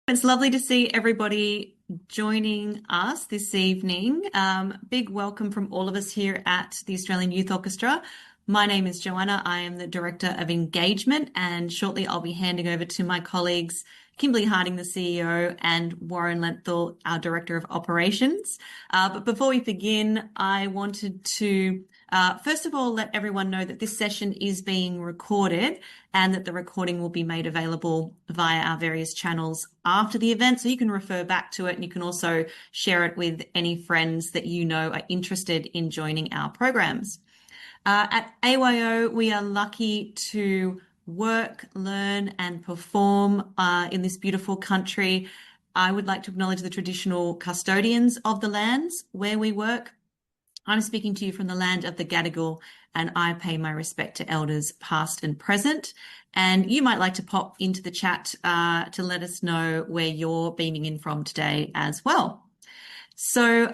It's lovely to see everybody joining us this evening. Big welcome from all of us here at the Australian Youth Orchestra. My name is Joanna. I am the Director of Engagement, and shortly I'll be handing over to my colleagues, Kimbali Harding, the CEO, and Warren Lenthal, our Director of Operations. But before we begin, I wanted to first of all let everyone know that this session is being recorded and that the recording will be made available via our various channels after the event, so you can refer back to it, and you can also share it with any friends that you know are interested in joining our programs. At AYO, we are lucky to work, learn, and perform in this beautiful country. I would like to acknowledge the traditional custodians of the lands where we work. I'm speaking to you from the land of the Gadigal, and I pay my respect to elders past and present. And you might like to pop into the chat to let us know where you're beaming in from today as well. So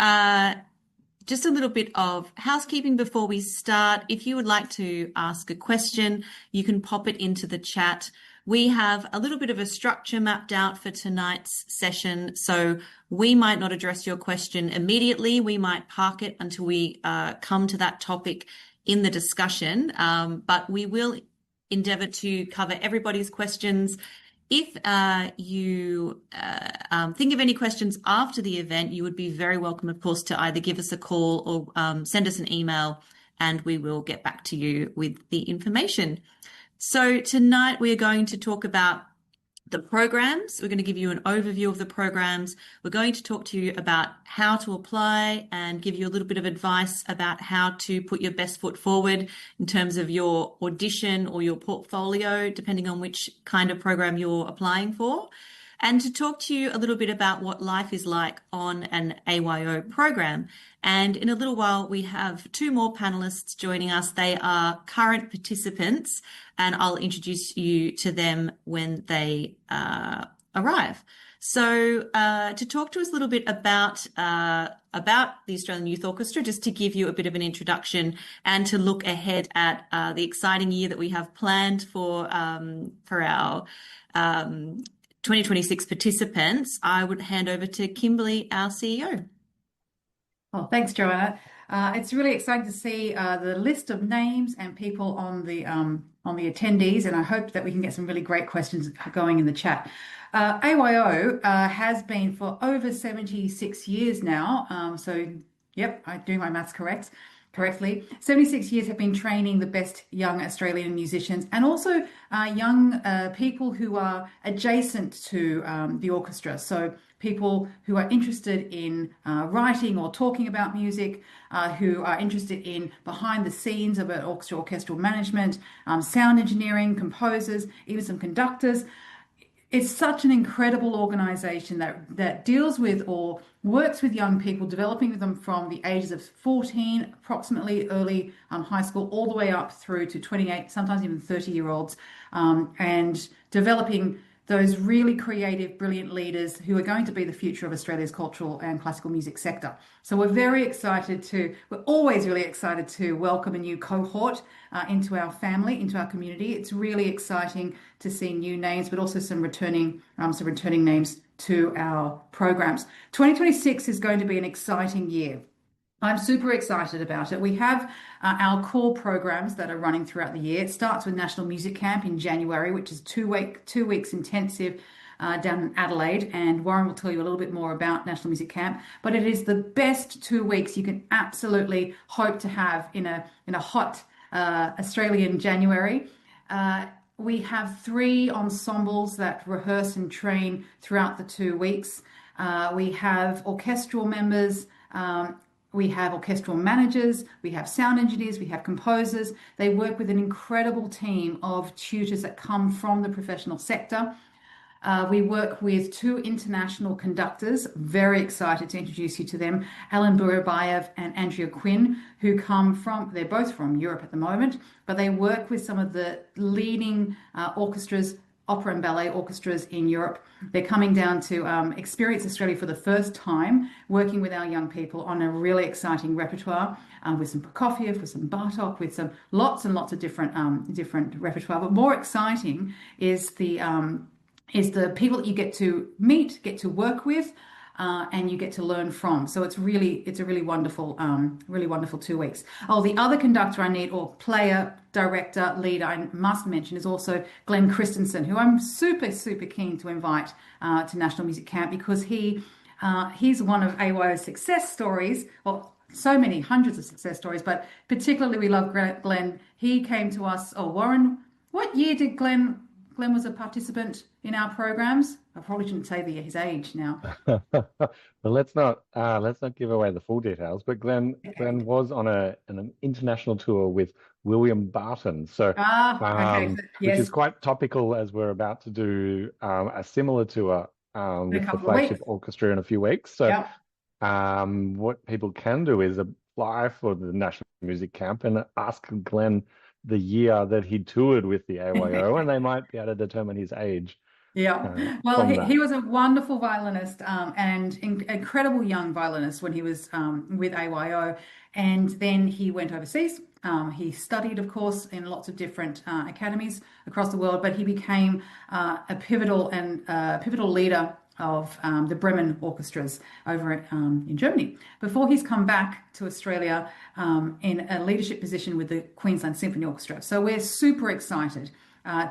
just a little bit of housekeeping before we start. If you would like to ask a question, you can pop it into the chat. We have a little bit of a structure mapped out for tonight's session, so we might not address your question immediately. We might park it until we come to that topic in the discussion, but we will endeavour to cover everybody's questions. If you think of any questions after the event, you would be very welcome, of course, to either give us a call or send us an email, and we will get back to you with the information. So tonight we are going to talk about the programs. We're going to give you an overview of the programs. We're going to talk to you about how to apply and give you a little bit of advice about how to put your best foot forward in terms of your audition or your portfolio, depending on which kind of program you're applying for. And to talk to you a little bit about what life is like on an AYO program. And in a little while, we have two more panelists joining us. They are current participants, and I'll introduce you to them when they arrive. So to talk to us a little bit about the Australian Youth Orchestra, just to give you a bit of an introduction and to look ahead at the exciting year that we have planned for our 2026 participants, I would hand over to Kimbali, our CEO. Well, thanks, Joanna. It's really exciting to see the list of names and people on the attendees, and I hope that we can get some really great questions going in the chat. AYO has been for over 76 years now. So, yep, I'm doing my maths correctly. 76 years have been training the best young Australian musicians and also young people who are adjacent to the orchestra. So people who are interested in writing or talking about music, who are interested in behind the scenes of an orchestra, orchestral management, sound engineering, composers, even some conductors. It's such an incredible organisation that deals with or works with young people, developing them from the ages of 14, approximately early high school, all the way up through to 28, sometimes even 30-year-olds, and developing those really creative, brilliant leaders who are going to be the future of Australia's cultural and classical music sector. So we're always really excited to welcome a new cohort into our family, into our community. It's really exciting to see new names, but also some returning names to our programs. 2026 is going to be an exciting year. I'm super excited about it. We have our core programs that are running throughout the year. It starts with National Music Camp in January, which is 2 weeks intensive down in Adelaide, and Warren will tell you a little bit more about National Music Camp. But it is the best 2 weeks you can absolutely hope to have in a hot Australian January. We have 3 ensembles that rehearse and train throughout the 2 weeks. We have orchestral members. We have orchestral managers, we have sound engineers, we have composers. They work with an incredible team of tutors that come from the professional sector. We work with 2 international conductors, very excited to introduce you to them, Alan Burabayev and Andrea Quinn, who they're both from Europe at the moment, but they work with some of the leading orchestras, opera and ballet orchestras in Europe. They're coming down to experience Australia for the first time, working with our young people on a really exciting repertoire with some Prokofiev, with some Bartok, with some lots and lots of different repertoire. But more exciting is is the people that you get to meet, get to work with, and you get to learn from. So it's a really wonderful 2 weeks. Oh, the other conductor I need, or player, director, leader, I must mention is also Glenn Christensen, who I'm super keen to invite to National Music Camp because he's one of AYO's success stories. Well, so many hundreds of success stories, but particularly we love Glenn. He came to us. Oh, Warren, what year did Glenn was a participant in our programs? I probably shouldn't say his age now. Well, let's not give away the full details. But Glenn was on an international tour with William Barton, Okay. which Yes, is quite topical as we're about to do a similar tour in a with the couple of flagship weeks. orchestra in a few weeks. So Yeah. what people can do is apply for the National Music Camp and ask Glenn the year that he toured with the AYO, and they might be able to determine his age. Yeah, well, From he that. was a wonderful violinist and incredible young violinist when he was with AYO, and then he went overseas. He studied, of course, in lots of different academies across the world, but he became a pivotal leader of the Bremen orchestras over in Germany before he's come back to Australia in a leadership position with the Queensland Symphony Orchestra. So we're super excited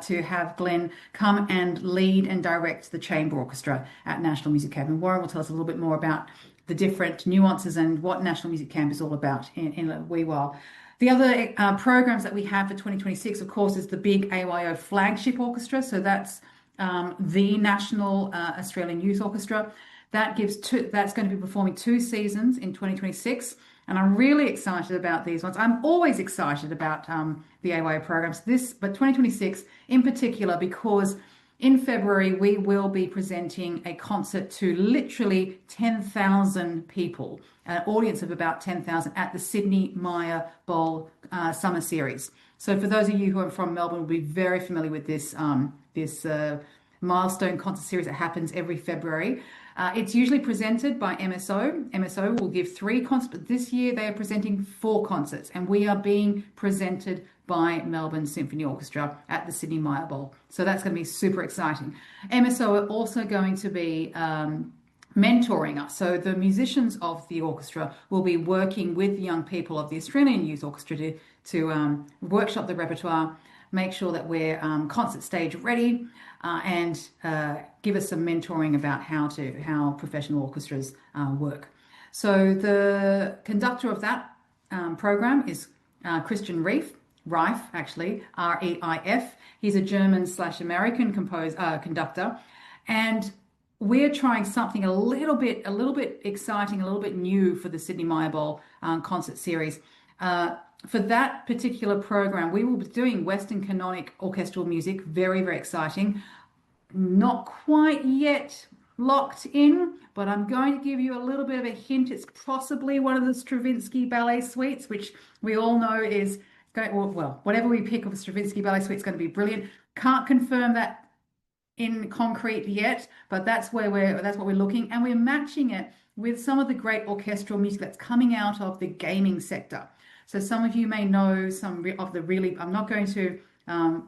to have Glenn come and lead and direct the chamber orchestra at National Music Camp. And Warren will tell us a little bit more about the different nuances and what National Music Camp is all about in a wee while. The other programs that we have for 2026, of course, is the big AYO flagship orchestra. So that's the National Australian Youth Orchestra. That's going to be performing 2 seasons in 2026. And I'm really excited about these ones. I'm always excited about the AYO programs, but 2026 in particular, because in February we will be presenting a concert to literally 10,000 people, an audience of about 10,000 at the Sydney Myer Bowl Summer Series. So for those of you who are from Melbourne, will be very familiar with this milestone concert series that happens every February. It's usually presented by MSO. MSO will give 3 concerts, but this year they are presenting 4 concerts, and we are being presented by Melbourne Symphony Orchestra at the Sydney Myer Bowl. So that's going to be super exciting. MSO are also going to be mentoring us. So the musicians of the orchestra will be working with young people of the Australian Youth Orchestra to workshop the repertoire, make sure that we're concert stage ready, and give us some mentoring about how professional orchestras work. So the conductor of that program is Christian Reif, actually, R-E-I-F. He's a German/American conductor, and we're trying something a little bit exciting, a little bit new for the Sydney Myer Bowl concert series. For that particular program, we will be doing Western canonic orchestral music. Very, very exciting. Not quite yet locked in, but I'm going to give you a little bit of a hint. It's possibly one of the Stravinsky ballet suites, which we all know is going, well, whatever we pick of a Stravinsky ballet suite is going to be brilliant. Can't confirm that in concrete yet, but that's what we're looking, and we're matching it with some of the great orchestral music that's coming out of the gaming sector. So some of you may know some of the really, I'm not going to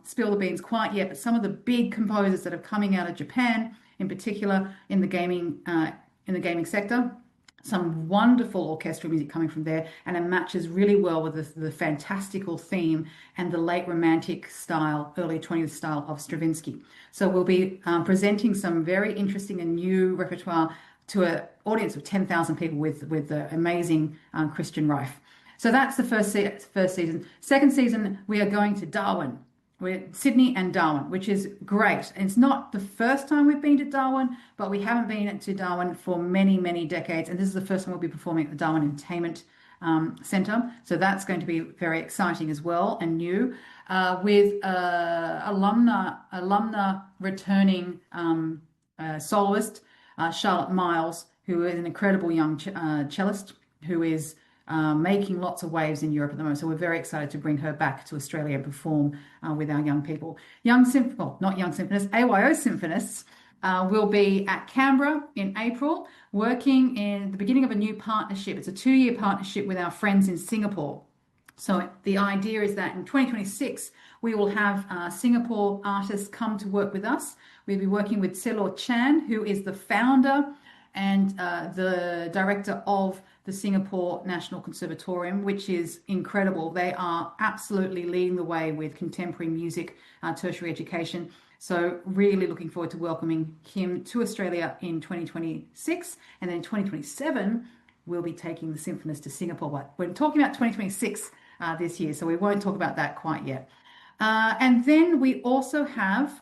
spill the beans quite yet, but some of the big composers that are coming out of Japan, in particular in the gaming sector. Some wonderful orchestral music coming from there, and it matches really well with the fantastical theme and the late romantic style, early 20th style of Stravinsky. So we'll be presenting some very interesting and new repertoire to an audience of 10,000 people with the amazing Christian Reif. So that's the first season. Second season, we are going to Darwin. We're Sydney and Darwin, which is great. And it's not the first time we've been to Darwin, but we haven't been to Darwin for many, many decades. And this is the first time we'll be performing at the Darwin Entertainment Centre. So that's going to be very exciting as well and new. With alumna returning soloist, Charlotte Miles, who is an incredible young cellist who is making lots of waves in Europe at the moment. So we're very excited to bring her back to Australia and perform with our young people. Not young symphonists, AYO symphonists will be at Canberra in April, working in the beginning of a new partnership. It's a 2-year partnership with our friends in Singapore. So the idea is that in 2026, we will have Singapore artists come to work with us. We'll be working with Selor Chan, who is the founder and the director of the Singapore National Conservatorium, which is incredible. They are absolutely leading the way with contemporary music, tertiary education. So really looking forward to welcoming him to Australia in 2026. And then in 2027, we'll be taking the symphonist to Singapore. But we're talking about 2026 this year, so we won't talk about that quite yet. And then we also have,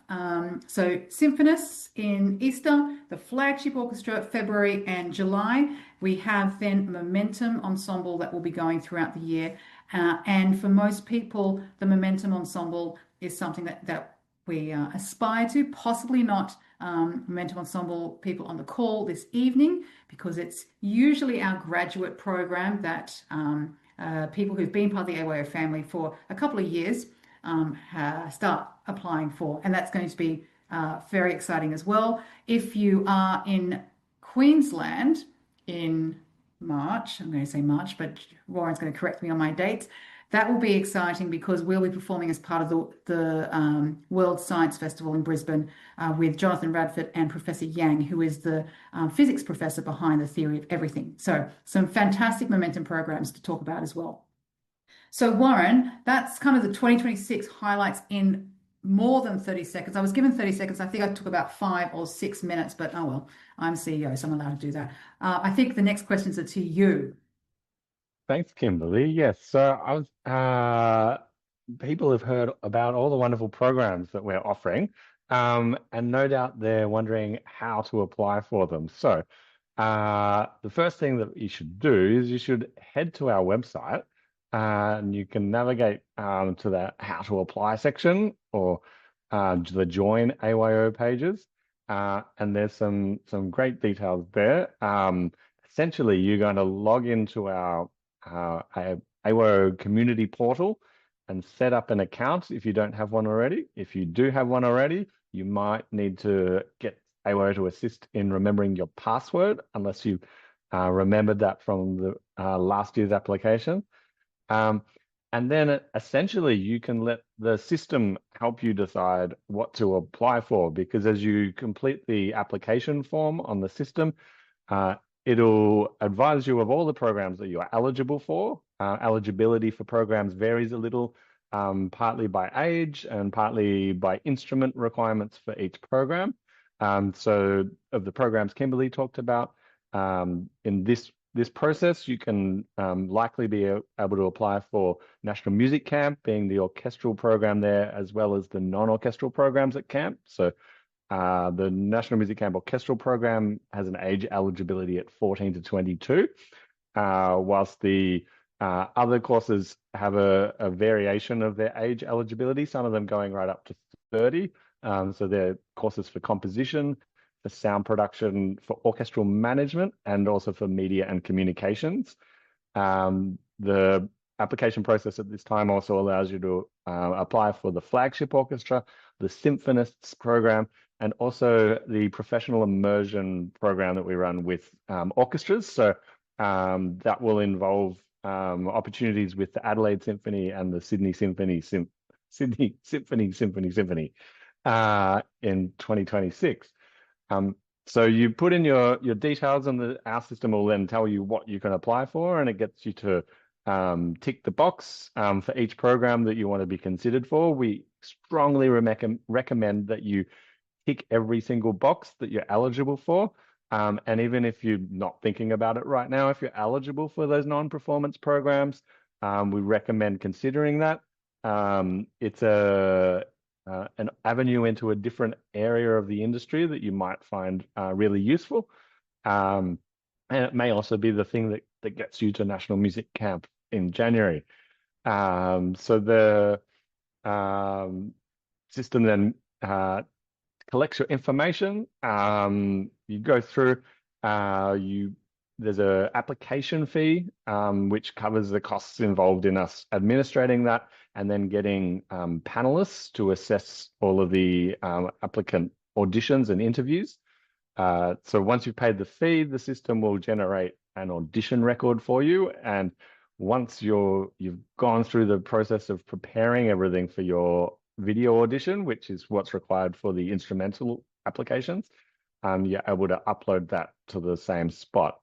so symphonists in Easter, the flagship orchestra, February and July. We have then Momentum Ensemble that will be going throughout the year. And for most people, the Momentum Ensemble is something that we aspire to, possibly not Momentum Ensemble people on the call this evening, because it's usually our graduate program that people who've been part of the AYO family for a couple of years start applying for, and that's going to be very exciting as well. If you are in Queensland in March, I'm going to say March, but Warren's going to correct me on my dates. That will be exciting because we'll be performing as part of the World Science Festival in Brisbane with Jonathan Radford and Professor Yang, who is the physics professor behind the theory of everything. So some fantastic momentum programs to talk about as well. So Warren, that's kind of the 2026 highlights in more than 30 seconds. I was given 30 seconds. I think I took about 5 or 6 minutes, but oh well, I'm CEO, so I'm allowed to do that. I think the next questions are to you. Thanks, Kimberly. Yes, so people have heard about all the wonderful programs that we're offering, and no doubt they're wondering how to apply for them. So the first thing that you should do is you should head to our website, and you can navigate to the how to apply section or the join AYO pages, and there's some great details there. Essentially, you're going to log into our AYO community portal and set up an account if you don't have one already. If you do have one already, you might need to get AYO to assist in remembering your password, unless you remembered that from the last year's application. And then essentially you can let the system help you decide what to apply for, because as you complete the application form on the system, it'll advise you of all the programs that you are eligible for. Eligibility for programs varies a little, partly by age and partly by instrument requirements for each program. So of the programs Kimberly talked about, in this process, you can likely be able to apply for National Music Camp, being the orchestral program there, as well as the non-orchestral programs at camp. So the National Music Camp orchestral program has an age eligibility at 14 to 22, whilst the other courses have a variation of their age eligibility, some of them going right up to 30. So they're courses for composition, for sound production, for orchestral management, and also for media and communications. The application process at this time also allows you to apply for the flagship orchestra, the symphonists program, and also the professional immersion program that we run with orchestras. So that will involve opportunities with the Adelaide Symphony and the Sydney Symphony in 2026. So you put in your details, and our system will then tell you what you can apply for, and it gets you to tick the box for each program that you want to be considered for. We strongly recommend that you tick every single box that you're eligible for. And even if you're not thinking about it right now, if you're eligible for those non-performance programs, we recommend considering that. It's an avenue into a different area of the industry that you might find really useful. And it may also be the thing that gets you to National Music Camp in January. So the system then collects your information. You go through, there's an application fee, which covers the costs involved in us administrating that, and then getting panelists to assess all of the applicant auditions and interviews. So once you've paid the fee, the system will generate an audition record for you. And once you've gone through the process of preparing everything for your video audition, which is what's required for the instrumental applications, you're able to upload that to the same spot.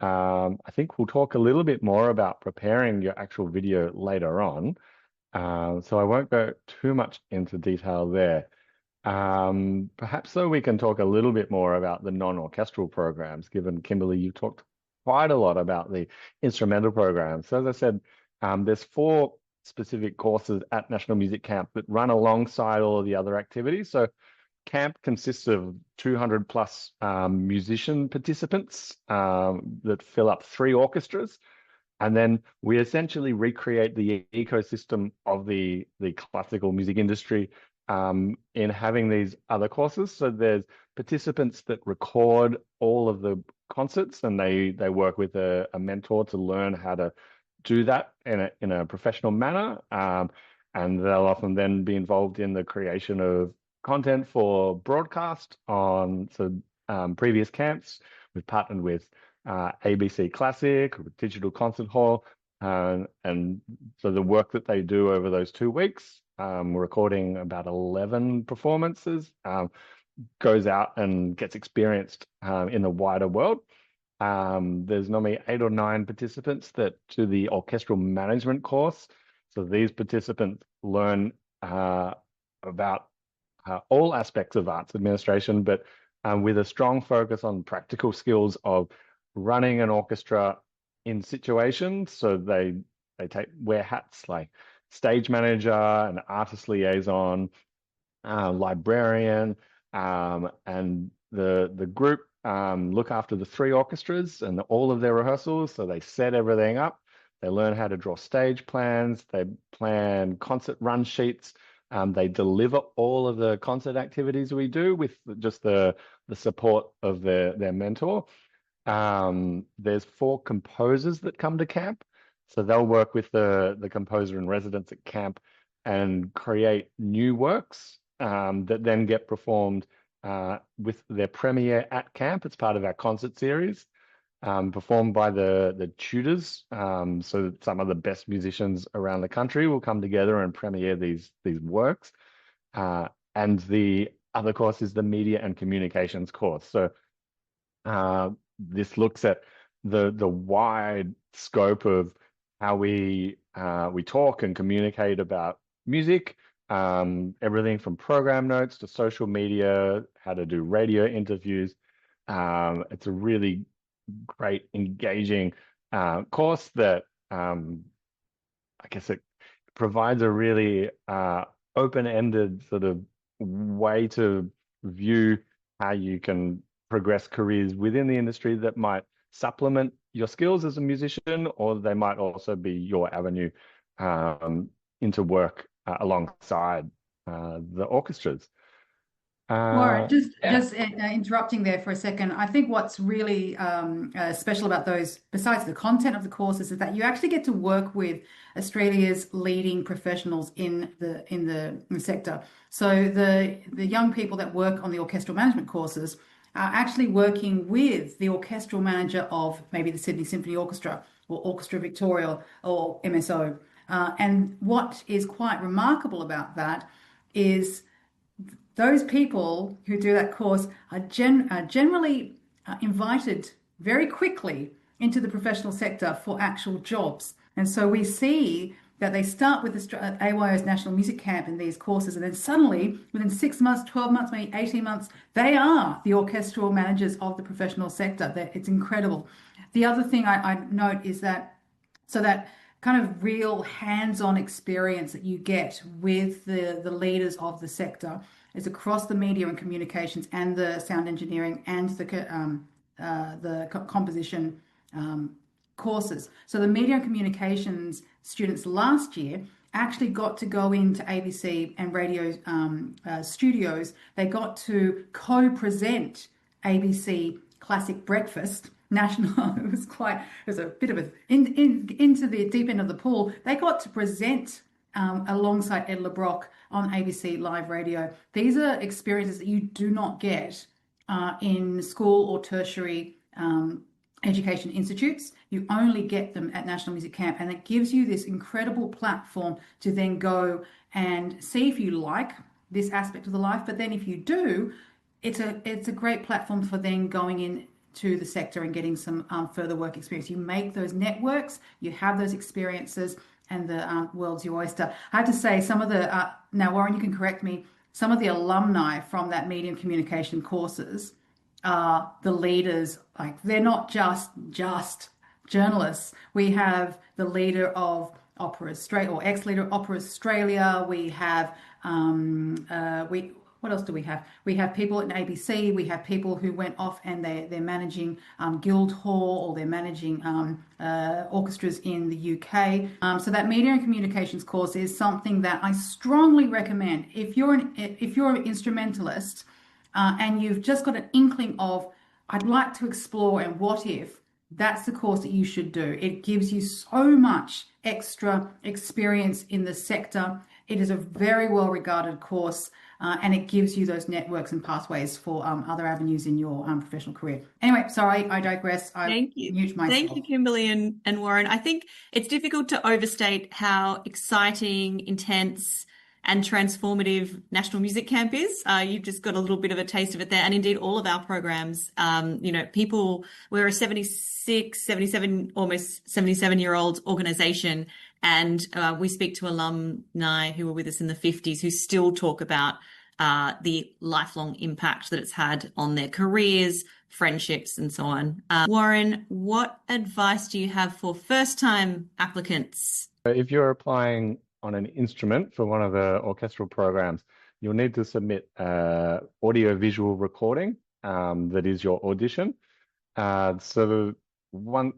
I think we'll talk a little bit more about preparing your actual video later on. So I won't go too much into detail there. Perhaps though we can talk a little bit more about the non-orchestral programs, given Kimberly, you talked quite a lot about the instrumental programs. So as I said, there's 4 specific courses at National Music Camp that run alongside all of the other activities. So camp consists of 200 plus musician participants that fill up 3 orchestras. And then we essentially recreate the ecosystem of the classical music industry in having these other courses. So there's participants that record all of the concerts, and they work with a mentor to learn how to do that in a professional manner. And they'll often then be involved in the creation of content for broadcast on previous camps. We've partnered with ABC Classic, with Digital Concert Hall, and so the work that they do over those 2 weeks, recording about 11 performances, goes out and gets experienced in the wider world. There's normally 8 or 9 participants that do the orchestral management course. So these participants learn about all aspects of arts administration, but with a strong focus on practical skills of running an orchestra in situations. So they wear hats like stage manager, an artist liaison, librarian, and the group look after the 3 orchestras and all of their rehearsals. So they set everything up. They learn how to draw stage plans. They plan concert run sheets. They deliver all of the concert activities we do with just the support of their mentor. There's 4 composers that come to camp. So they'll work with the composer in residence at camp and create new works that then get performed with their premiere at camp. It's part of our concert series, performed by the tutors. So some of the best musicians around the country will come together and premiere these works. And the other course is the media and communications course. So this looks at the wide scope of how we talk and communicate about music, everything from program notes to social media, how to do radio interviews. It's a really great, engaging course that I guess it provides a really open-ended sort of way to view how you can progress careers within the industry that might supplement your skills as a musician, or they might also be your avenue into work alongside the orchestras. Laura, just interrupting there for a second. I think what's really special about those, besides the content of the courses, is that you actually get to work with Australia's leading professionals in the sector. So the young people that work on the orchestral management courses are actually working with the orchestral manager of maybe the Sydney Symphony Orchestra or Orchestra Victoria or MSO. And what is quite remarkable about that is those people who do that course are generally invited very quickly into the professional sector for actual jobs. And so we see that they start with AYO's National Music Camp in these courses, and then suddenly, within 6 months, 12 months, maybe 18 months, they are the orchestral managers of the professional sector. It's incredible. The other thing I note is that, so that kind of real hands-on experience that you get with the leaders of the sector is across the media and communications and the sound engineering and the composition courses. So the media and communications students last year actually got to go into ABC and radio studios. They got to co-present ABC Classic Breakfast National. It was a bit of into the deep end of the pool. They got to present alongside Ed LeBrock on ABC Live Radio. These are experiences that you do not get in school or tertiary education institutes. You only get them at National Music Camp, and it gives you this incredible platform to then go and see if you like this aspect of the life. But then if you do, it's a great platform for then going in to the sector and getting some further work experience. You make those networks, you have those experiences, and the world's your oyster. I have to say, some of the now, Warren, you can correct me. Some of the alumni from that media and communication courses are the leaders. Like, they're not just journalists. We have the leader of Opera Australia, or ex-leader of Opera Australia. We have we what else do we have? We have people at ABC. We have people who went off and they're managing Guildhall, or they're managing orchestras in the UK. So that media and communications course is something that I strongly recommend. If you're an instrumentalist and you've just got an inkling of, I'd like to explore, and what if, that's the course that you should do. It gives you so much extra experience in the sector. It is a very well regarded course, and it gives you those networks and pathways for other avenues in your professional career. Anyway, sorry, I digress. Thank you. Mute myself. Thank you, Kimberly and Warren. I think it's difficult to overstate how exciting, intense, and transformative National Music Camp is. You've just got a little bit of a taste of it there. And indeed, all of our programs, we're a 76, 77, almost 77-year-old organization. And we speak to alumni who were with us in the 50s who still talk about the lifelong impact that it's had on their careers, friendships, and so on. Warren, what advice do you have for first-time applicants? If you're applying on an instrument for one of the orchestral programs, you'll need to submit audio-visual recording that is your audition. So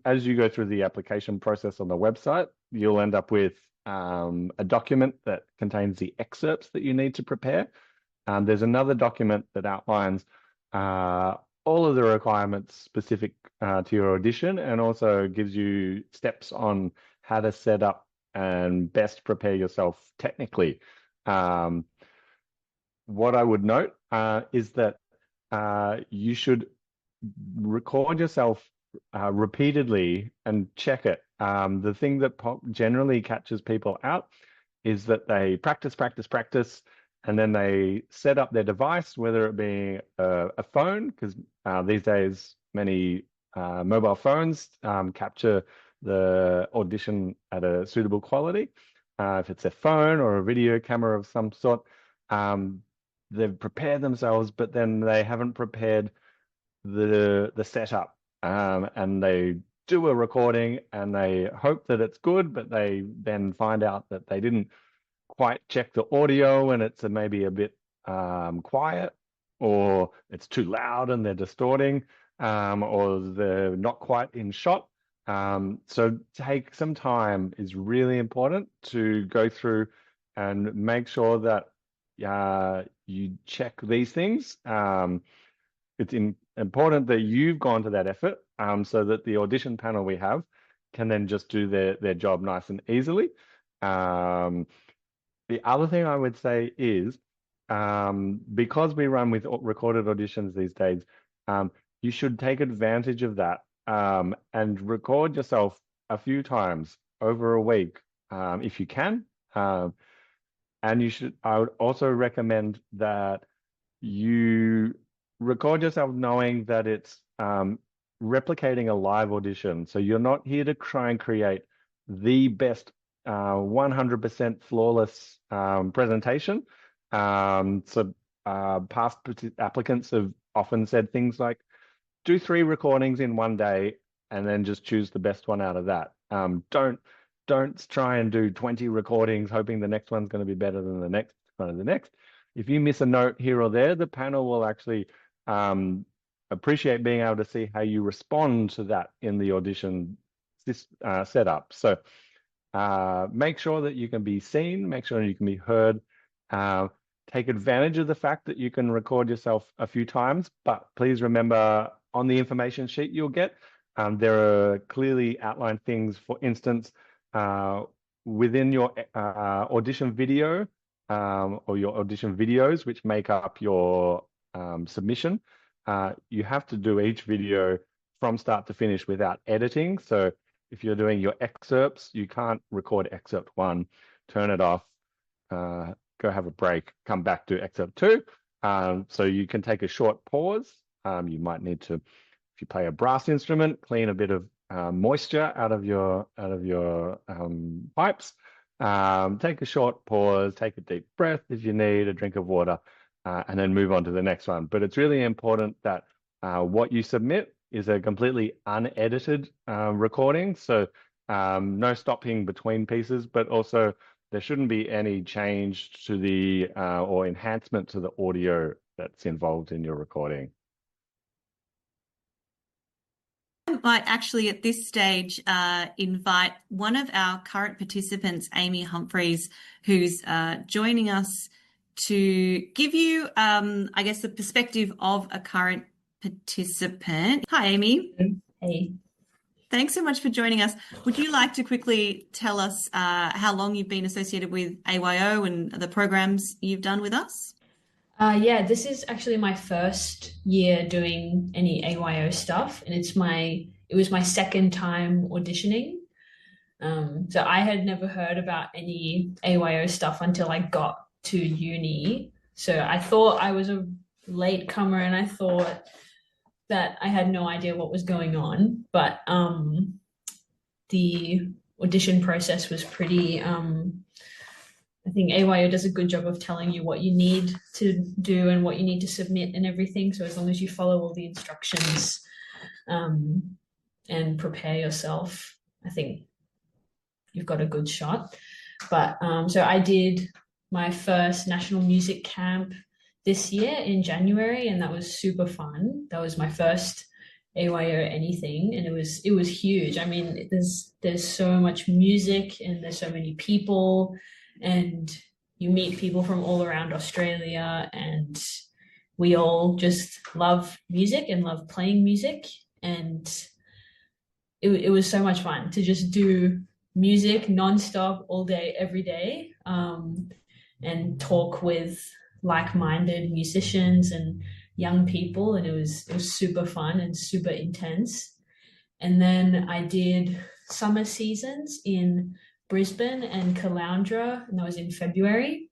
as you go through the application process on the website, you'll end up with a document that contains the excerpts that you need to prepare. There's another document that outlines all of the requirements specific to your audition, and also gives you steps on how to set up and best prepare yourself technically. What I would note is that you should record yourself repeatedly and check it. The thing that generally catches people out is that they practice, and then they set up their device, whether it be a phone, because these days many mobile phones capture the audition at a suitable quality. If it's a phone or a video camera of some sort, they've prepared themselves, but then they haven't prepared the setup, and they do a recording and they hope that it's good, but they then find out that they didn't quite check the audio, and it's maybe a bit quiet, or it's too loud and they're distorting, or they're not quite in shot. So take some time is really important to go through and make sure that you check these things. It's important that you've gone to that effort, so that the audition panel we have can then just do their job nice and easily. The other thing I would say is, because we run with recorded auditions these days, you should take advantage of that, and record yourself a few times over a week, if you can. And I would also recommend that you record yourself knowing that it's replicating a live audition. So you're not here to try and create the best 100% flawless presentation. So past applicants have often said things like, do 3 recordings in one day and then just choose the best one out of that. Don't try and do 20 recordings hoping the next one's going to be better than the next one of the next. If you miss a note here or there, the panel will actually appreciate being able to see how you respond to that in the audition setup. So make sure that you can be seen, make sure you can be heard. Take advantage of the fact that you can record yourself a few times, but please remember, on the information sheet you'll get, there are clearly outlined things. For instance, within your audition video, or your audition videos, which make up your submission, you have to do each video from start to finish without editing. So if you're doing your excerpts, you can't record excerpt 1, turn it off, go have a break, come back to excerpt 2. So you can take a short pause. You might need to, if you play a brass instrument, clean a bit of moisture out of your pipes. Take a short pause, take a deep breath if you need, a drink of water, and then move on to the next one. But it's really important that what you submit is a completely unedited recording. So no stopping between pieces, but also there shouldn't be any change to the or enhancement to the audio that's involved in your recording. I might actually at this stage invite one of our current participants, Amy Humphreys, who's joining us to give you, I guess, the perspective of a current participant. Hi, Amy. Hey. Thanks so much for joining us. Would you like to quickly tell us how long you've been associated with AYO and the programs you've done with us? Yeah, this is actually my first year doing any AYO stuff, and it was my second time auditioning. So I had never heard about any AYO stuff until I got to uni. So I thought I was a late comer, and I thought that I had no idea what was going on. But the audition process was pretty I think AYO does a good job of telling you what you need to do and what you need to submit and everything. So as long as you follow all the instructions and prepare yourself, I think you've got a good shot. But so I did my first national music camp this year in January, and that was super fun. That was my first AYO anything, and it was huge. I mean, there's so much music and there's so many people, and you meet people from all around Australia, and we all just love music and love playing music. And it was so much fun to just do music nonstop all day, every day, and talk with like-minded musicians and young people. And it was super fun and super intense. And then I did summer seasons in Brisbane and Caloundra, and that was in February.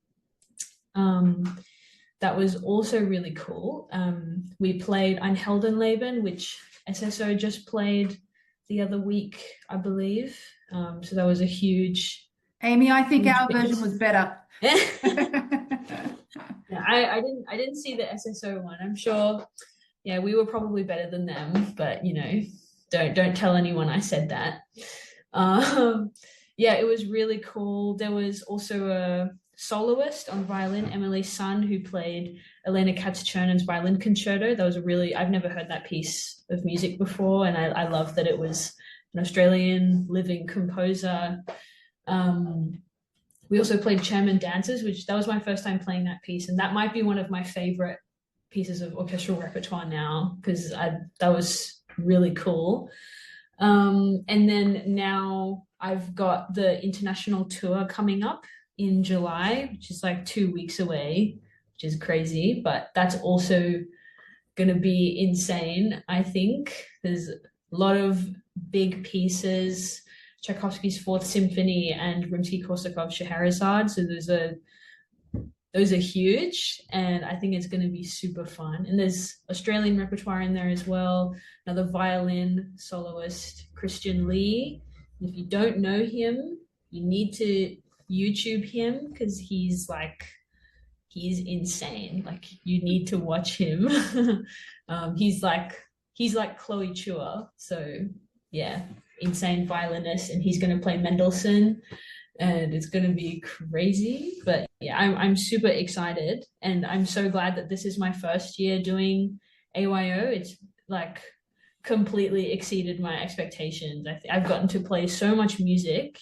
That was also really cool. We played Ein Heldenleben, which SSO just played the other week, I believe. So that was a huge... Amy, I think our version was better. Yeah, I didn't see the SSO one. I'm sure, yeah, we were probably better than them, but you know, don't tell anyone I said that. Yeah, it was really cool. There was also a soloist on violin, Emily Sun, who played Elena Katz-Chernon's violin concerto. That was I've never heard that piece of music before, and I love that it was an Australian living composer. We also played Chairman Dances, that was my first time playing that piece, and that might be one of my favorite pieces of orchestral repertoire now, because that was really cool. And then now I've got the international tour coming up in July, which is like 2 weeks away, which is crazy, but that's also going to be insane. I think there's a lot of big pieces, Tchaikovsky's Fourth Symphony and Rimsky-Korsakov's Scheherazade. So those are huge, and I think it's going to be super fun. And there's Australian repertoire in there as well. Another violin soloist, Christian Lee. If you don't know him, you need to YouTube him, because he's insane. Like, you need to watch him. He's like Chloe Chua. So yeah, insane violinist, and he's going to play Mendelssohn, and it's going to be crazy. But yeah, I'm super excited, and I'm so glad that this is my first year doing AYO. It's like completely exceeded my expectations. I've gotten to play so much music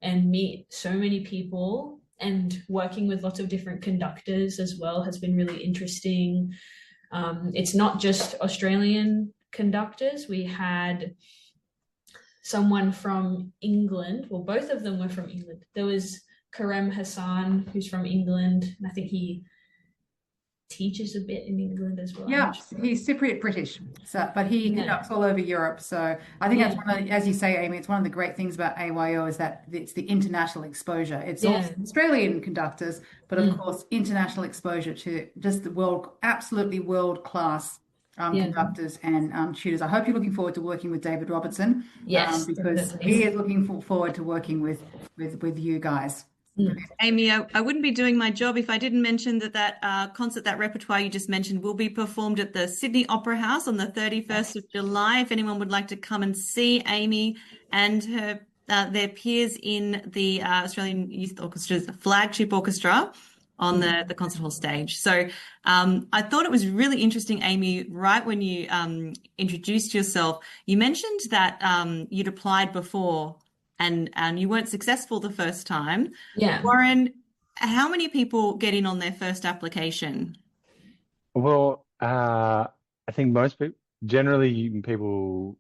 and meet so many people, and working with lots of different conductors as well has been really interesting. It's not just Australian conductors. We had someone from England. Well, both of them were from England. There was Karem Hassan, who's from England, and I think he teaches a bit in England as well. Yeah, he's Cypriot British, so but he conducts all over Europe. So I think that's one of, as you say, Amy, it's one of the great things about AYO is that it's the international exposure. It's also Australian conductors, but of course international exposure to just the absolutely world class conductors and tutors. I hope you're looking forward to working with David Robertson. Yes, because definitely. he is looking forward to working with you guys. Amy, I wouldn't be doing my job if I didn't mention that concert, that repertoire you just mentioned, will be performed at the Sydney Opera House on the 31st of July. If anyone would like to come and see Amy and her their peers in the Australian Youth Orchestra's flagship orchestra on the concert hall stage. So I thought it was really interesting, Amy, right when you introduced yourself, you mentioned that you'd applied before and you weren't successful the first time. Yeah. Warren, how many people get in on their first application? Well, I think most people, generally people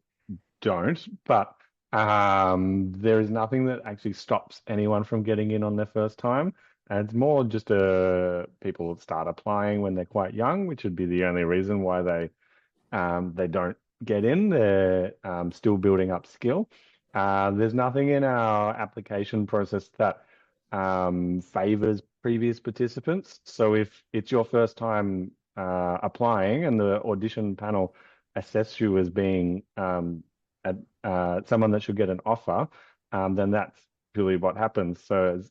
don't, but there is nothing that actually stops anyone from getting in on their first time. And it's more just people start applying when they're quite young, which would be the only reason why they don't get in. They're still building up skill. There's nothing in our application process that favors previous participants. So if it's your first time applying and the audition panel assess you as being someone that should get an offer, then that's really what happens. So it's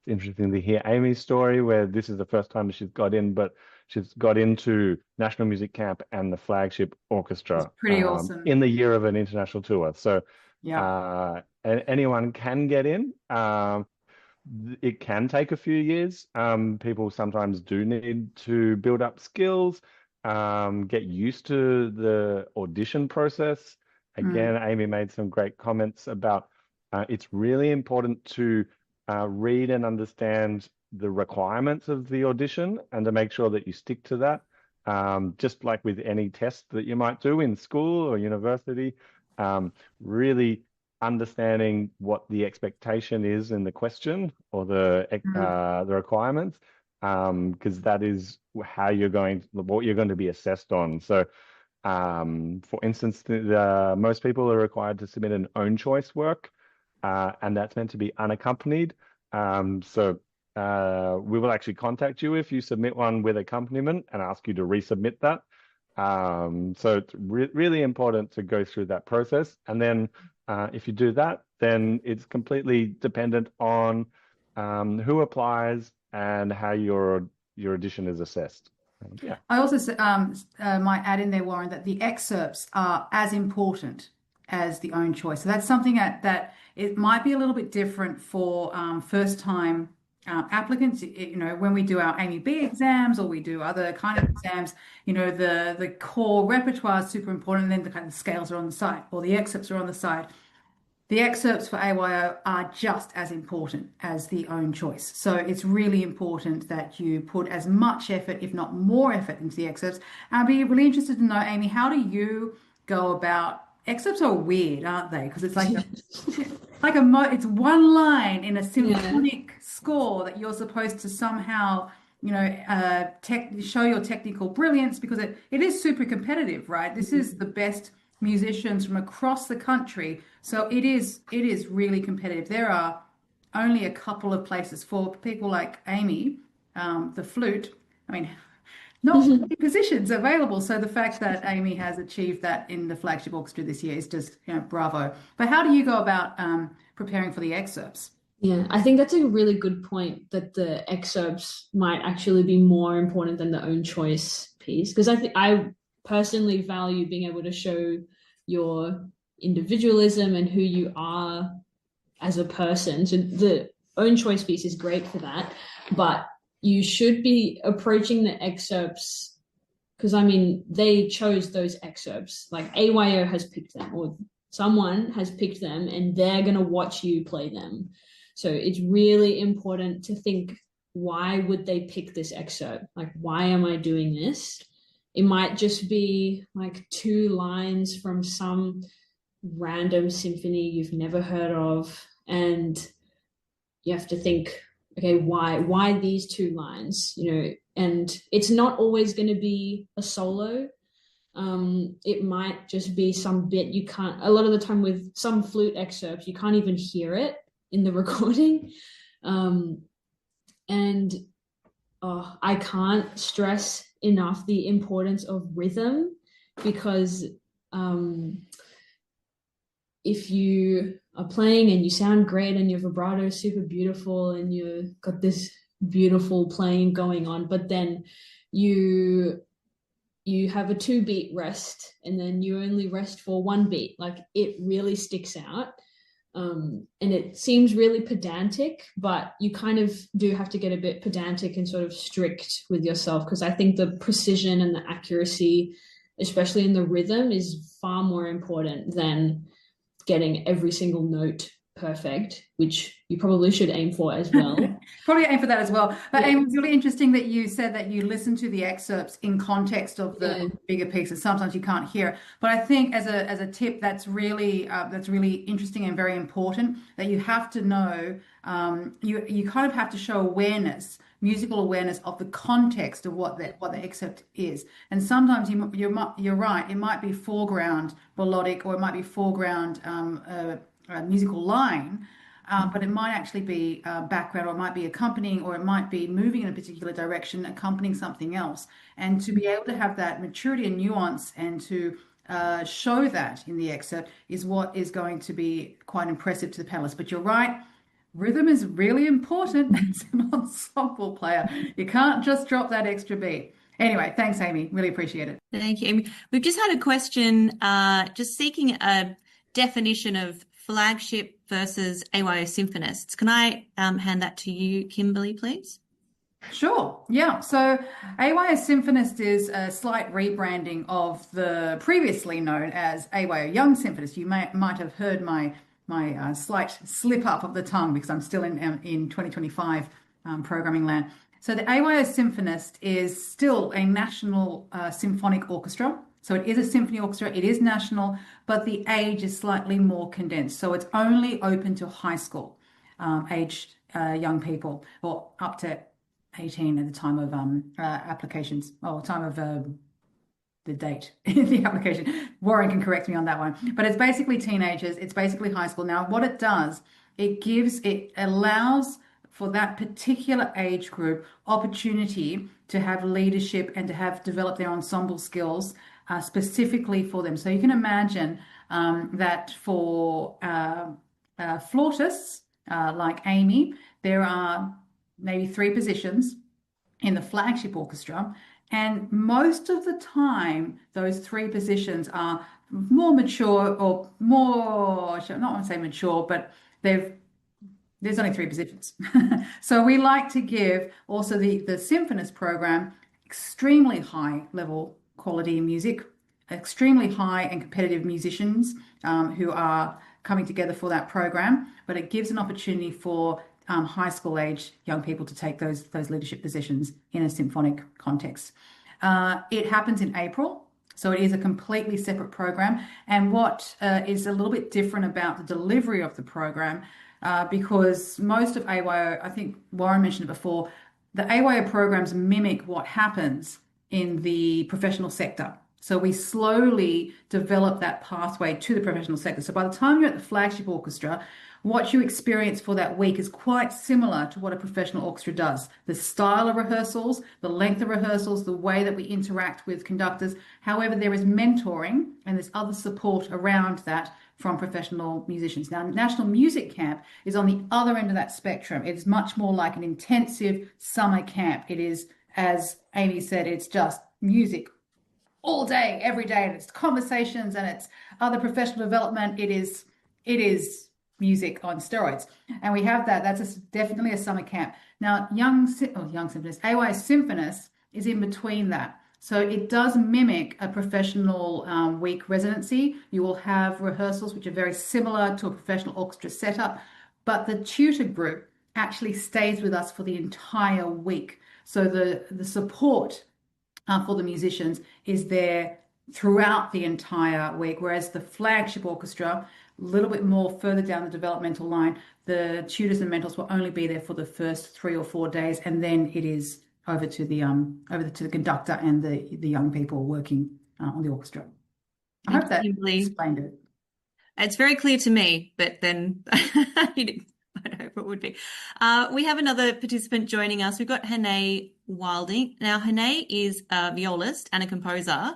interesting to hear Amy's story where this is the first time she's got in, but she's got into National Music Camp and the flagship orchestra. It's pretty awesome. In the year of an international tour. So anyone can get in. It can take a few years. People sometimes do need to build up skills, get used to the audition process. Again, Amy made some great comments about it's really important to read and understand the requirements of the audition and to make sure that you stick to that. Just like with any test that you might do in school or university, really understanding what the expectation is in the question or the requirements, because that is what you're going to be assessed on. So, for instance, most people are required to submit an own choice work, and that's meant to be unaccompanied. So we will actually contact you if you submit one with accompaniment and ask you to resubmit that. So it's really important to go through that process. And then if you do that, then it's completely dependent on who applies and how your audition is assessed. Yeah. I also might add in there, Warren, that the excerpts are as important as the own choice. So that's something that it might be a little bit different for first-time applicants. When we do our Amy B exams or we do other kind of exams, the core repertoire is super important, and then the kind of scales are on the side or the excerpts are on the side. The excerpts for AYO are just as important as the own choice. So it's really important that you put as much effort, if not more effort, into the excerpts. I'd be really interested to know, Amy, how do you go about excerpts? Are weird, aren't they? Because it's like it's one line in a symphonic score that you're supposed to somehow show your technical brilliance, because it is super competitive, right? This is the best musicians from across the country, so it is really competitive. There are only a couple of places for people like Amy, the flute. I mean, not many positions available. So the fact that Amy has achieved that in the flagship orchestra this year is just, bravo. But how do you go about preparing for the excerpts? Yeah, I think that's a really good point, that the excerpts might actually be more important than the own choice piece, because I personally value being able to show your individualism and who you are as a person. So the own choice piece is great for that, but you should be approaching the excerpts, because they chose those excerpts. Like AYO has picked them, or someone has picked them, and they're going to watch you play them. So it's really important to think, why would they pick this excerpt? Like, why am I doing this? It might just be like 2 lines from some random symphony you've never heard of, and you have to think, okay, why these 2 lines? And it's not always going to be a solo. It might just be some bit you can't, a lot of the time with some flute excerpts, you can't even hear it in the recording. And I can't stress enough the importance of rhythm, because if you are playing and you sound great and your vibrato is super beautiful and you've got this beautiful playing going on, but then you have a 2-beat rest and then you only rest for 1 beat, like it really sticks out. And it seems really pedantic, but you kind of do have to get a bit pedantic and sort of strict with yourself, because I think the precision and the accuracy, especially in the rhythm, is far more important than getting every single note perfect, which you probably should aim for as well. Probably aim for that as well. But Yeah. Amy, it's really interesting that you said that you listen to the excerpts in context of the bigger pieces. Sometimes you can't hear it. But I think as a tip, that's really interesting and very important, that you have to know, you kind of have to show awareness, musical awareness of the context of what the excerpt is. And sometimes you're right, it might be foreground melodic, or it might be foreground musical line, but it might actually be background, or it might be accompanying, or it might be moving in a particular direction, accompanying something else. And to be able to have that maturity and nuance and to show that in the excerpt is what is going to be quite impressive to the panelists. But you're right, rhythm is really important as an ensemble player. You can't just drop that extra beat. Anyway, thanks, Amy. Really appreciate it. Thank you, Amy. We've just had a question, just seeking a definition of flagship versus AYO symphonists. Can I hand that to you, Kimbali, please? Sure. Yeah. So AYO Symphonist is a slight rebranding of the previously known as AYO Young Symphonist. You might have heard my slight slip up of the tongue, because I'm still in 2025 programming land. So the AYO Symphonist is still a national symphonic orchestra. So it is a symphony orchestra, it is national, but the age is slightly more condensed. So it's only open to high school aged young people, or up to 18 at the time of applications, or time of the date in the application. Warren can correct me on that one. But it's basically teenagers, it's basically high school. Now, what it does, it allows for that particular age group opportunity to have leadership and to have developed their ensemble skills specifically for them. So you can imagine that for flautists like Amy, there are maybe 3 positions in the flagship orchestra, and most of the time those 3 positions are more mature, or more, I don't want to say mature, but there's only 3 positions. So we like to give also the symphonist program extremely high level quality music, extremely high and competitive musicians who are coming together for that program, but it gives an opportunity for high school age young people to take those leadership positions in a symphonic context. It happens in April, so it is a completely separate program. And what is a little bit different about the delivery of the program, because most of AYO, I think Warren mentioned it before, the AYO programs mimic what happens in the professional sector. So we slowly develop that pathway to the professional sector. So by the time you're at the flagship orchestra, what you experience for that week is quite similar to what a professional orchestra does. The style of rehearsals, the length of rehearsals, the way that we interact with conductors. However, there is mentoring and there's other support around that from professional musicians. Now, National Music Camp is on the other end of that spectrum. It's much more like an intensive summer camp. It is, as Amy said, it's just music all day, every day, and it's conversations and it's other professional development. It is music on steroids, and we have that. That's definitely a summer camp. Now, young symphonist, AYO Symphonist is in between that. So it does mimic a professional week residency. You will have rehearsals which are very similar to a professional orchestra setup, but the tutor group actually stays with us for the entire week. So the support for the musicians is there throughout the entire week, whereas the flagship orchestra, a little bit more further down the developmental line, the tutors and mentors will only be there for the first 3 or 4 days, and then it is over to the conductor and the young people working on the orchestra. I hope that explained it. It's very clear to me, but then I'd hope it would be. We have another participant joining us. We've got Hane Wilding. Now, Hane is a violist and a composer,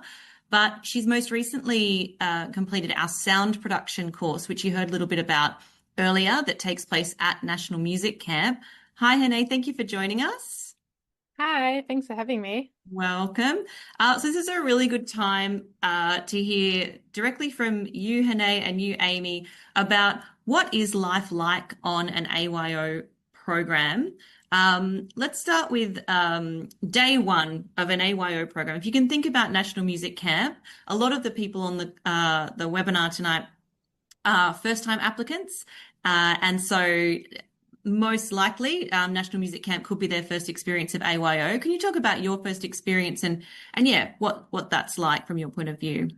but she's most recently completed our sound production course, which you heard a little bit about earlier, that takes place at National Music Camp. Hi, Hane. Thank you for joining us. Hi, thanks for having me. Welcome. So this is a really good time to hear directly from you, Hane, and you, Amy, about what is life like on an AYO program. Let's start with day one of an AYO program. If you can think about National Music Camp, a lot of the people on the webinar tonight are first-time applicants, and so most likely National Music Camp could be their first experience of AYO. Can you talk about your first experience and yeah, what that's like from your point of view?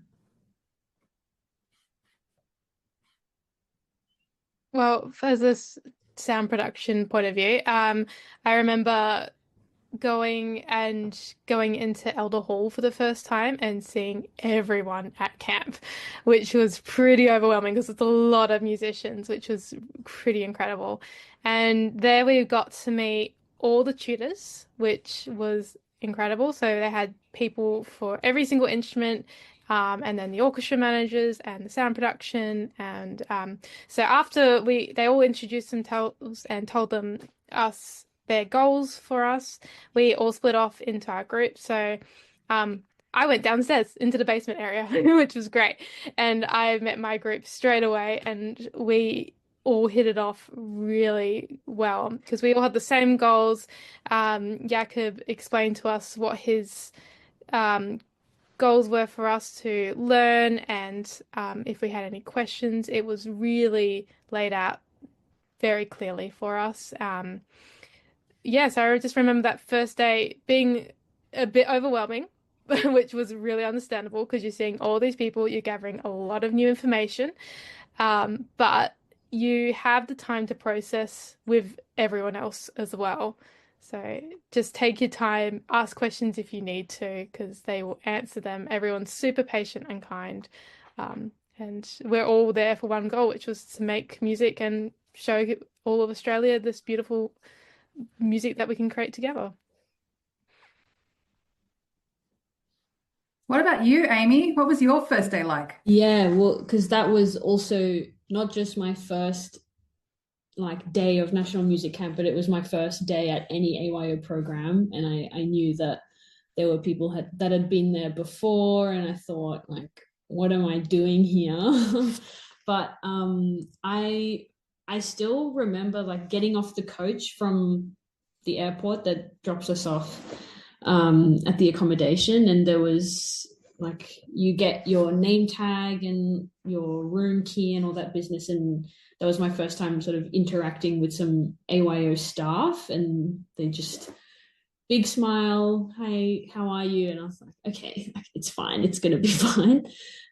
Well, as this sound production point of view, I remember going into Elder Hall for the first time and seeing everyone at camp, which was pretty overwhelming because it's a lot of musicians, which was pretty incredible. And there we got to meet all the tutors, which was incredible. So they had people for every single instrument, and then the orchestra managers and the sound production. And so after they all introduced themselves and told us their goals for us, we all split off into our group. So I went downstairs into the basement area, which was great. And I met my group straight away, and we all hit it off really well because we all had the same goals. Jakob explained to us what his goals were for us to learn, and if we had any questions, it was really laid out very clearly for us. So I just remember that first day being a bit overwhelming, which was really understandable because you're seeing all these people, you're gathering a lot of new information, but you have the time to process with everyone else as well. So just take your time, ask questions if you need to, because they will answer them. Everyone's super patient and kind. And we're all there for one goal, which was to make music and show all of Australia this beautiful music that we can create together. What about you, Amy? What was your first day like? Yeah, well, because that was also not just my first day of National Music Camp, but it was my first day at any AYO program, and I knew that there were people that had been there before, and I thought, what am I doing here? But I still remember getting off the coach from the airport that drops us off at the accommodation, and there was you get your name tag and your room key and all that business, and that was my first time sort of interacting with some AYO staff, and they just big smile, "Hey, how are you?" And I was like, okay, it's fine, it's gonna be fine.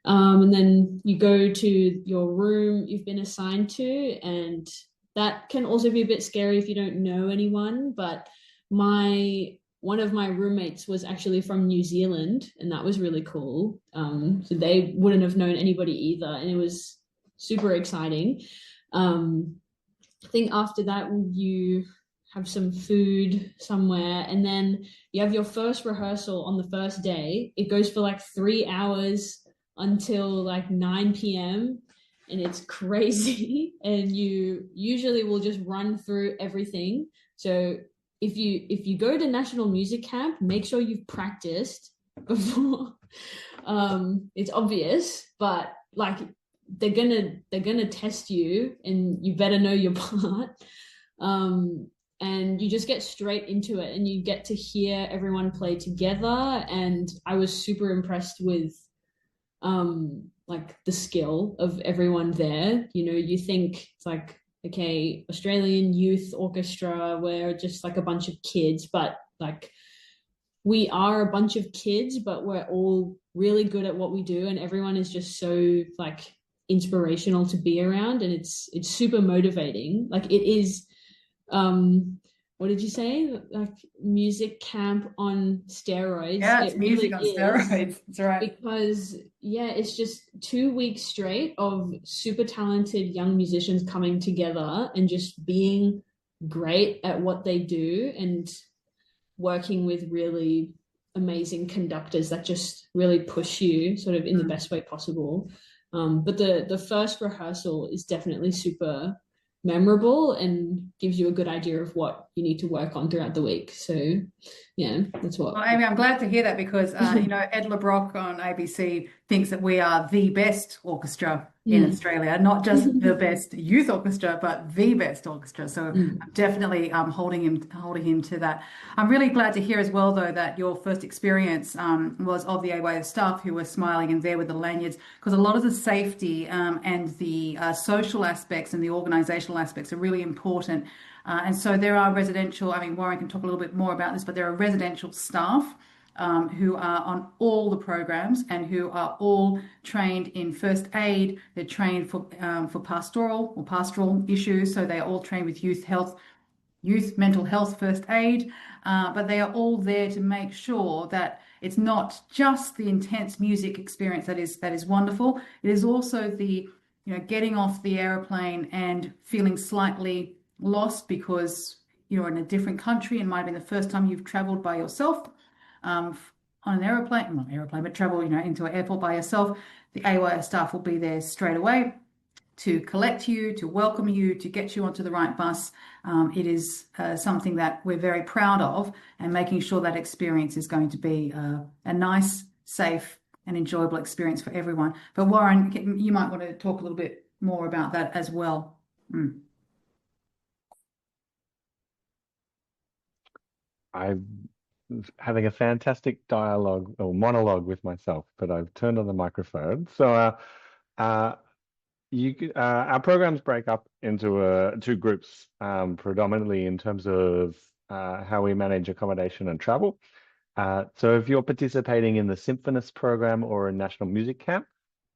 And then you go to your room you've been assigned to, and that can also be a bit scary if you don't know anyone, but one of my roommates was actually from New Zealand, and that was really cool. So they wouldn't have known anybody either, and it was super exciting. I think after that you have some food somewhere, and then you have your first rehearsal on the first day. It goes for 3 hours until 9 p.m. and it's crazy, and you usually will just run through everything. So if you go to National Music Camp, make sure you've practiced before. It's obvious, but they're gonna test you, and you better know your part. And you just get straight into it, and you get to hear everyone play together. And I was super impressed with the skill of everyone there. You think it's okay, Australian Youth Orchestra, we're just a bunch of kids, but we are a bunch of kids, but we're all really good at what we do, and everyone is just so inspirational to be around, and it's super motivating. It is what did you say? Like music camp on steroids. Yeah, it's It really music on is. steroids. That's right. Because, yeah, it's just 2 weeks straight of super talented young musicians coming together and just being great at what they do and working with really amazing conductors that just really push you sort of in the best way possible. But the first rehearsal is definitely super memorable and gives you a good idea of what you need to work on throughout the week. So yeah, that's what. Well, Amy, I'm glad to hear that because, Ed LeBrock on ABC thinks that we are the best orchestra in Australia, not just the best youth orchestra, but the best orchestra. So I'm definitely holding him to that. I'm really glad to hear as well, though, that your first experience was of the AYO staff who were smiling and there with the lanyards, because a lot of the safety and the social aspects and the organisational aspects are really important. And so there are residential, I mean, Warren can talk a little bit more about this, but there are residential staff who are on all the programs and who are all trained in first aid. They're trained for pastoral issues. So they are all trained with youth mental health first aid, but they are all there to make sure that it's not just the intense music experience that is wonderful. It is also the, getting off the aeroplane and feeling slightly lost because you're in a different country and might have been the first time you've traveled by yourself on an aeroplane, not aeroplane, but travel, into an airport by yourself. The AYO staff will be there straight away to collect you, to welcome you, to get you onto the right bus. It is something that we're very proud of, and making sure that experience is going to be a nice, safe, and enjoyable experience for everyone. But Warren, you might want to talk a little bit more about that as well. I'm having a fantastic dialogue or monologue with myself, but I've turned on the microphone. So our programs break up into two groups, predominantly in terms of how we manage accommodation and travel. So if you're participating in the Symphonist program or a national music camp,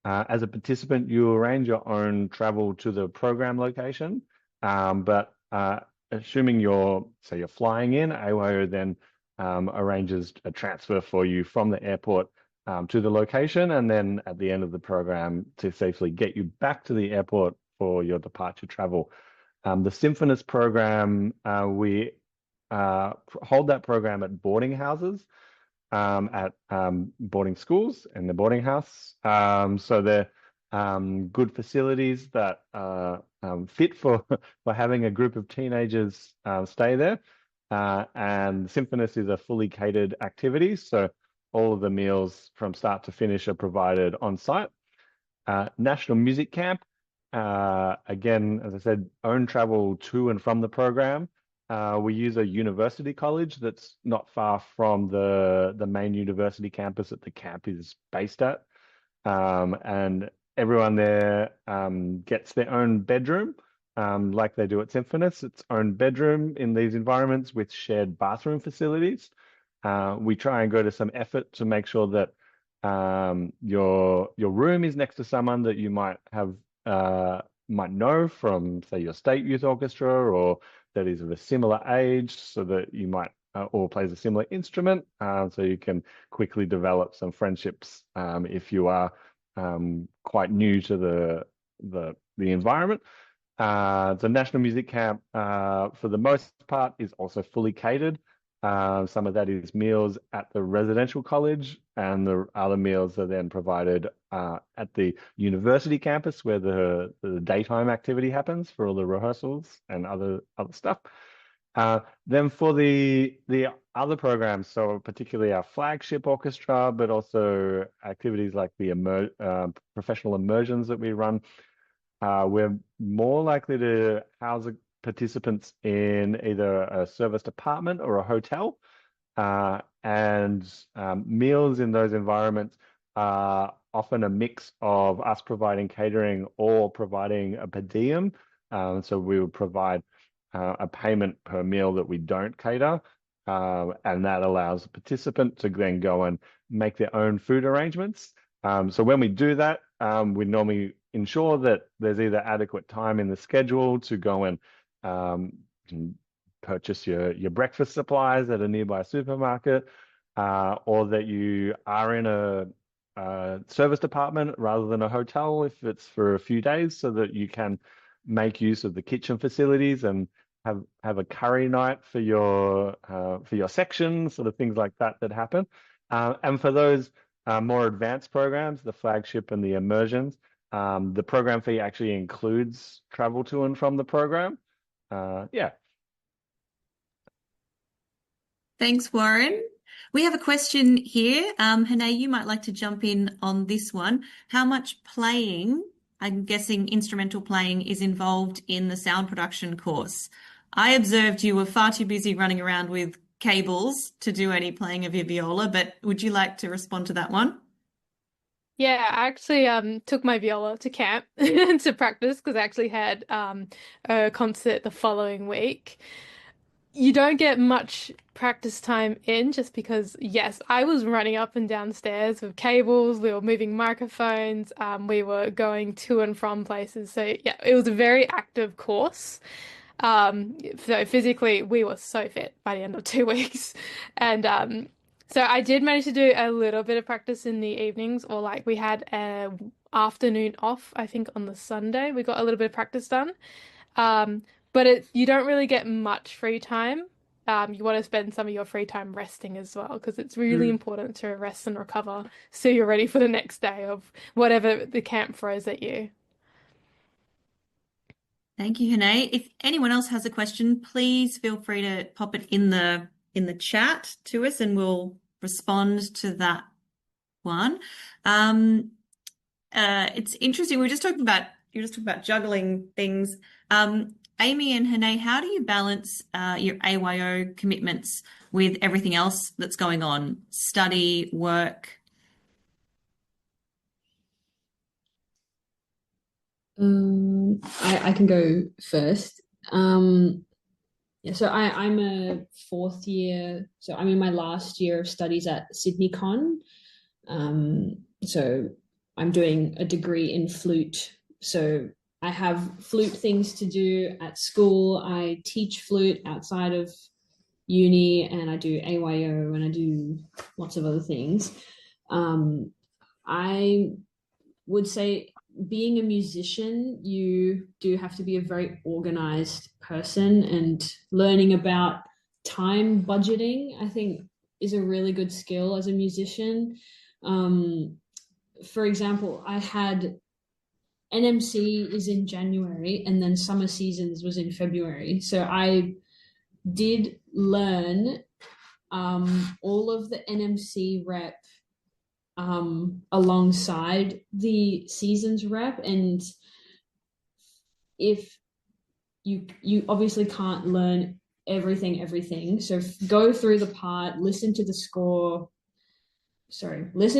as a participant, you arrange your own travel to the program location. But assuming you're flying in, AYO then arranges a transfer for you from the airport to the location, and then at the end of the program to safely get you back to the airport for your departure travel. The Symphonist program, we hold that program at boarding houses, at boarding schools and the boarding house. So they're good facilities that are fit for having a group of teenagers stay there. And Symphonist is a fully catered activity, so all of the meals from start to finish are provided on site. National Music Camp, again, as I said, own travel to and from the program. We use a university college that's not far from the main university campus that the camp is based at. And everyone there gets their own bedroom, like they do at Symphonist, its own bedroom in these environments with shared bathroom facilities. We try and go to some effort to make sure that your room is next to someone that you might know from, say, your state youth orchestra, or that is of a similar age, so that you might or plays a similar instrument, so you can quickly develop some friendships if you are quite new to the environment. The National Music Camp, for the most part, is also fully catered. Some of that is meals at the residential college, and the other meals are then provided at the university campus, where the daytime activity happens for all the rehearsals and other stuff. Then for the other programs, so particularly our flagship orchestra, but also activities like the professional immersions that we run, we're more likely to house participants in either a serviced apartment or a hotel, and meals in those environments are often a mix of us providing catering or providing a per diem. So we would provide a payment per meal that we don't cater, and that allows the participant to then go and make their own food arrangements. So when we do that, we normally ensure that there's either adequate time in the schedule to go and purchase your breakfast supplies at a nearby supermarket, or that you are in a service department rather than a hotel if it's for a few days, so that you can make use of the kitchen facilities and have a curry night for your section, sort of things like that happen. And for those more advanced programs, the flagship and the immersions, the program fee actually includes travel to and from the program. Yeah. Thanks, Warren. We have a question here. Hannay, you might like to jump in on this one. How much playing, I'm guessing instrumental playing, is involved in the sound production course? I observed you were far too busy running around with cables to do any playing of your viola, but would you like to respond to that one? Yeah, I actually took my viola to camp to practice because I actually had a concert the following week. You don't get much practice time in just because, yes, I was running up and down stairs with cables, we were moving microphones, we were going to and from places. So yeah, it was a very active course. So physically we were so fit by the end of 2 weeks. And so I did manage to do a little bit of practice in the evenings, or like we had a afternoon off, I think on the Sunday. We got a little bit of practice done. But you don't really get much free time. You want to spend some of your free time resting as well, because it's really important to rest and recover so you're ready for the next day of whatever the camp throws at you. Thank you, Hannay. If anyone else has a question, please feel free to pop it in the chat to us, and we'll respond to that one. It's interesting. You were just talking about juggling things. Amy and Hannay, how do you balance your AYO commitments with everything else that's going on? Study, work? I can go first. Yeah, so I'm a fourth year, so I'm in my last year of studies at Sydney Con. So I'm doing a degree in flute. So I have flute things to do at school. I teach flute outside of uni, and I do AYO, and I do lots of other things. I would say, being a musician, you do have to be a very organized person, and learning about time budgeting, I think, is a really good skill as a musician. For example, I had NMC is in January, and then summer seasons was in February. So I did learn all of the NMC rep alongside the seasons rep, and if you obviously can't learn everything, so go through the part, listen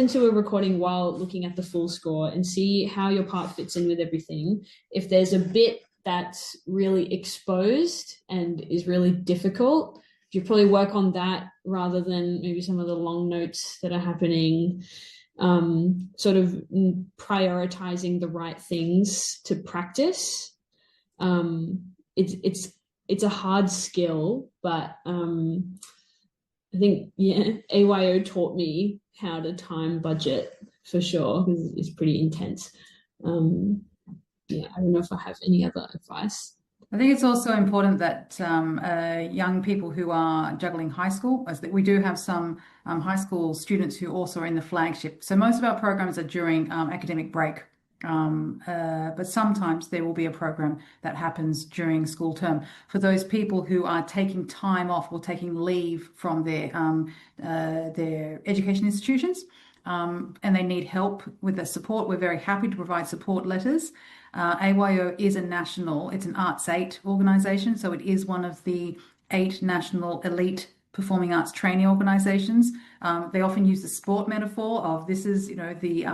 to a recording while looking at the full score, and see how your part fits in with everything. If there's a bit that's really exposed and is really difficult, you probably work on that rather than maybe some of the long notes that are happening. Sort of prioritizing the right things to practice. It's a hard skill, but I think, yeah, AYO taught me how to time budget for sure, because it's pretty intense. Yeah, I don't know if I have any other advice. I think it's also important that young people who are juggling high school, as we do have some high school students who also are in the flagship. So most of our programs are during academic break, but sometimes there will be a program that happens during school term. For those people who are taking time off or taking leave from their education institutions, and they need help with the support, we're very happy to provide support letters. AYO is it's an Arts 8 organisation, so it is one of the 8 national elite performing arts training organisations. They often use the sport metaphor of this is, the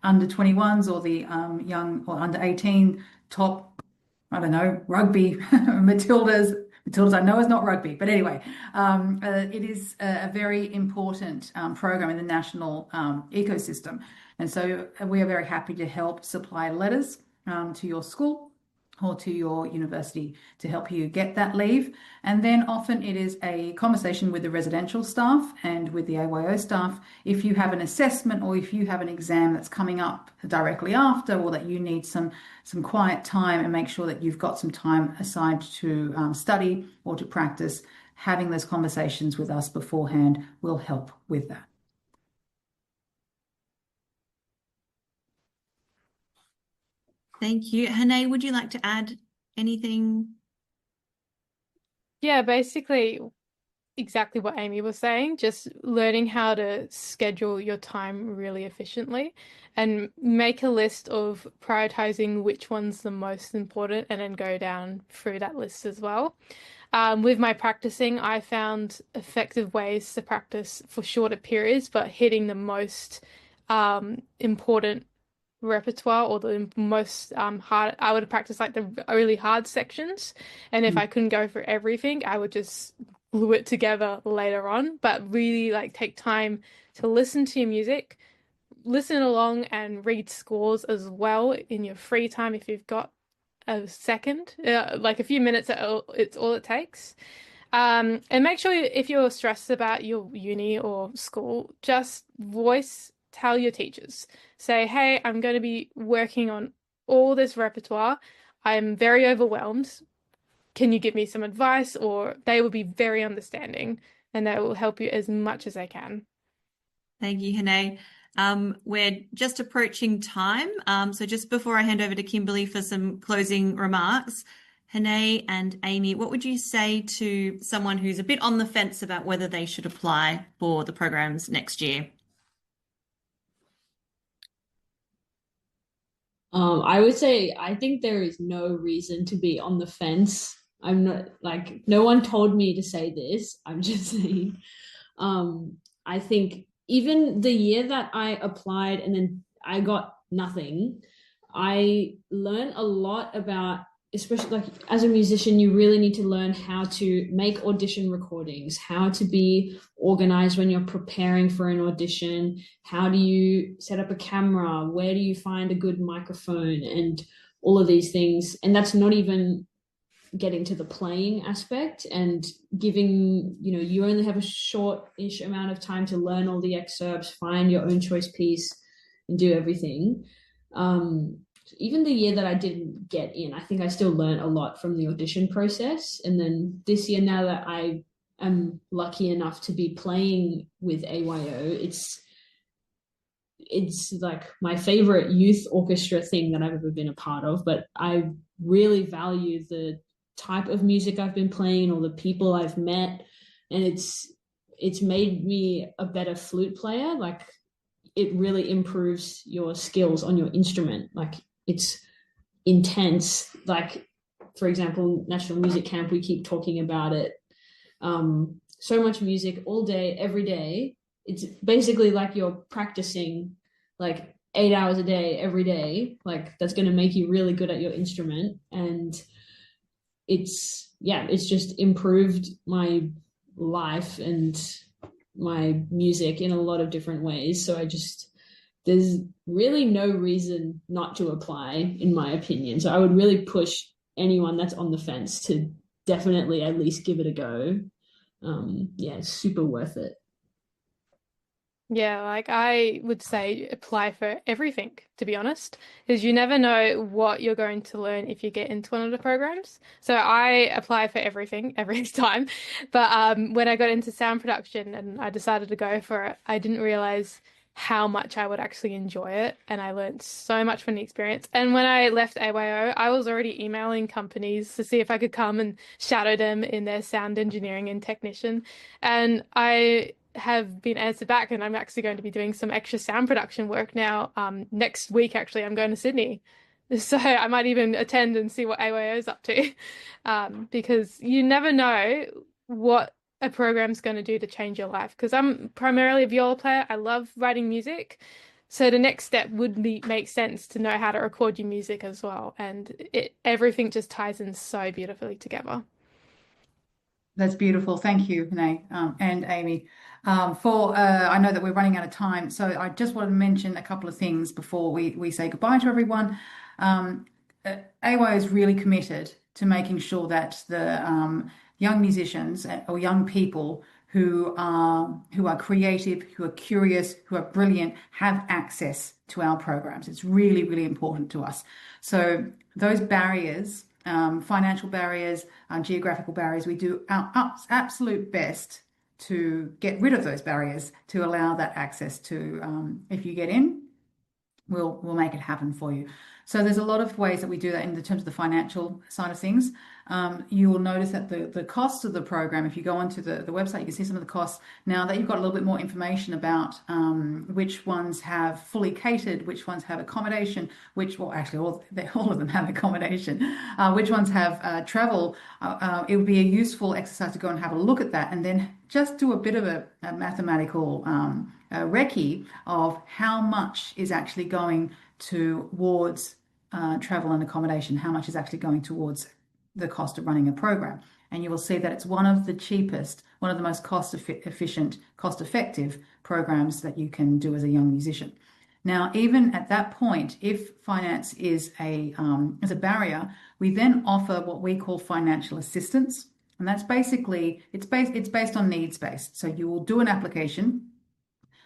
under 21s or the young or under 18 top, I don't know, rugby, Matildas I know is not rugby, but anyway, it is a very important program in the national ecosystem. And so we are very happy to help supply letters to your school or to your university to help you get that leave. And then often it is a conversation with the residential staff and with the AYO staff if you have an assessment or if you have an exam that's coming up directly after, or that you need some quiet time, and make sure that you've got some time aside to study or to practice. Having those conversations with us beforehand will help with that. Thank you. Hane, would you like to add anything? Yeah, basically exactly what Amy was saying, just learning how to schedule your time really efficiently and make a list of prioritizing which one's the most important, and then go down through that list as well. With my practicing, I found effective ways to practice for shorter periods, but hitting the most important repertoire, or the most hard. I would practice like the really hard sections, and if I couldn't go for everything, I would just glue it together later on. But really like take time to listen to your music, listen along, and read scores as well in your free time if you've got a second, like a few minutes. It's all it takes. And make sure if you're stressed about your uni or school, just tell your teachers. Say, hey, I'm going to be working on all this repertoire. I'm very overwhelmed. Can you give me some advice? Or they will be very understanding, and they will help you as much as they can. Thank you, Hane. We're just approaching time. So just before I hand over to Kimbali for some closing remarks, Hane and Amy, what would you say to someone who's a bit on the fence about whether they should apply for the programs next year? I would say I think there is no reason to be on the fence. I'm not like, no one told me to say this. I'm just saying. I think even the year that I applied and then I got nothing, I learned a lot about, especially like as a musician, you really need to learn how to make audition recordings, how to be organized when you're preparing for an audition, how do you set up a camera, where do you find a good microphone, and all of these things. And that's not even getting to the playing aspect and giving, you only have a short-ish amount of time to learn all the excerpts, find your own choice piece, and do everything. Even the year that I didn't get in, I think I still learned a lot from the audition process. And then this year, now that I am lucky enough to be playing with AYO, it's like my favorite youth orchestra thing that I've ever been a part of. But I really value the type of music I've been playing, or the people I've met, and it's made me a better flute player. Like, it really improves your skills on your instrument. Like, it's intense. Like, for example, National Music Camp, we keep talking about it. So much music all day, every day. It's basically like you're practicing like 8 hours a day, every day. Like, that's going to make you really good at your instrument. And it's just improved my life and my music in a lot of different ways. So there's really no reason not to apply, in my opinion. So I would really push anyone that's on the fence to definitely at least give it a go. It's super worth it. Yeah, like I would say apply for everything, to be honest, because you never know what you're going to learn if you get into one of the programs. So I apply for everything every time. But when I got into sound production and I decided to go for it, I didn't realize how much I would actually enjoy it. And I learned so much from the experience. And when I left AYO, I was already emailing companies to see if I could come and shadow them in their sound engineering and technician. And I have been answered back, and I'm actually going to be doing some extra sound production work now. Next week, actually, I'm going to Sydney. So I might even attend and see what AYO is up to, because you never know what a program's going to do to change your life. Because I'm primarily a viola player. I love writing music. So the next step would make sense to know how to record your music as well. And everything just ties in so beautifully together. That's beautiful. Thank you, Hane, and Amy. I know that we're running out of time, so I just want to mention a couple of things before we say goodbye to everyone. AYO is really committed to making sure that the young musicians or young people who are creative, who are curious, who are brilliant, have access to our programs. It's really, really important to us. So those barriers, financial barriers, geographical barriers, we do our absolute best to get rid of those barriers to allow that access to, if you get in, we'll make it happen for you. So there's a lot of ways that we do that in terms of the financial side of things. You will notice that the cost of the program, if you go onto the website, you can see some of the costs. Now that you've got a little bit more information about which ones have fully catered, which ones have accommodation, well, actually all of them have accommodation, which ones have travel, it would be a useful exercise to go and have a look at that and then just do a bit of a mathematical recce of how much is actually going towards travel and accommodation, how much is actually going towards the cost of running a program. And you will see that it's one of the cheapest, one of the most cost-efficient, cost-effective programs that you can do as a young musician. Now, even at that point, if finance is a barrier, we then offer what we call financial assistance. And that's basically, it's based on needs-based. So you will do an application.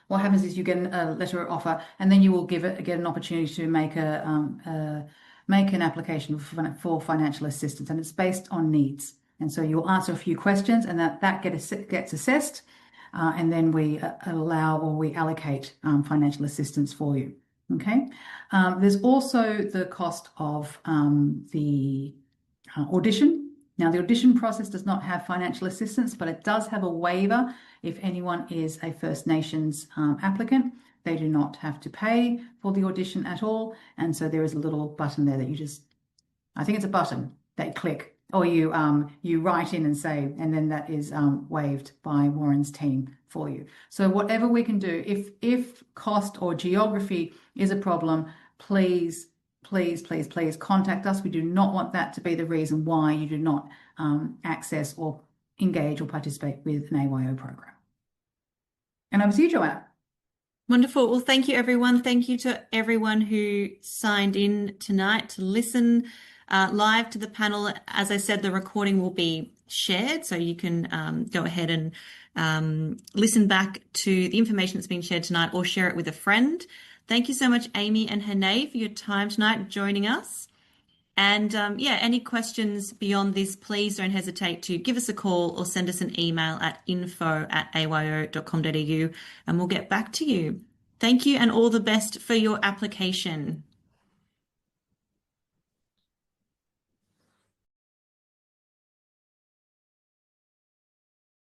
What happens is you get a letter of offer, and then you will get an opportunity to make an application for financial assistance, and it's based on needs. And so you'll answer a few questions, and that gets assessed, and then we allow or we allocate financial assistance for you. Okay. There's also the cost of the audition. Now, the audition process does not have financial assistance, but it does have a waiver if anyone is a First Nations applicant. They do not have to pay for the audition at all. And so there is a little button there that I think it's a button that you click, or you write in and say, and then that is waived by Warren's team for you. So whatever we can do, if cost or geography is a problem, please contact us. We do not want that to be the reason why you do not access or engage or participate with an AYO program. And over to you, Joanna. Wonderful. Well, thank you, everyone. Thank you to everyone who signed in tonight to listen live to the panel. As I said, the recording will be shared, so you can go ahead and listen back to the information that's been shared tonight or share it with a friend. Thank you so much, Amy and Hene, for your time tonight joining us. And any questions beyond this, please don't hesitate to give us a call or send us an email at info@ayo.com.au and we'll get back to you. Thank you and all the best for your application.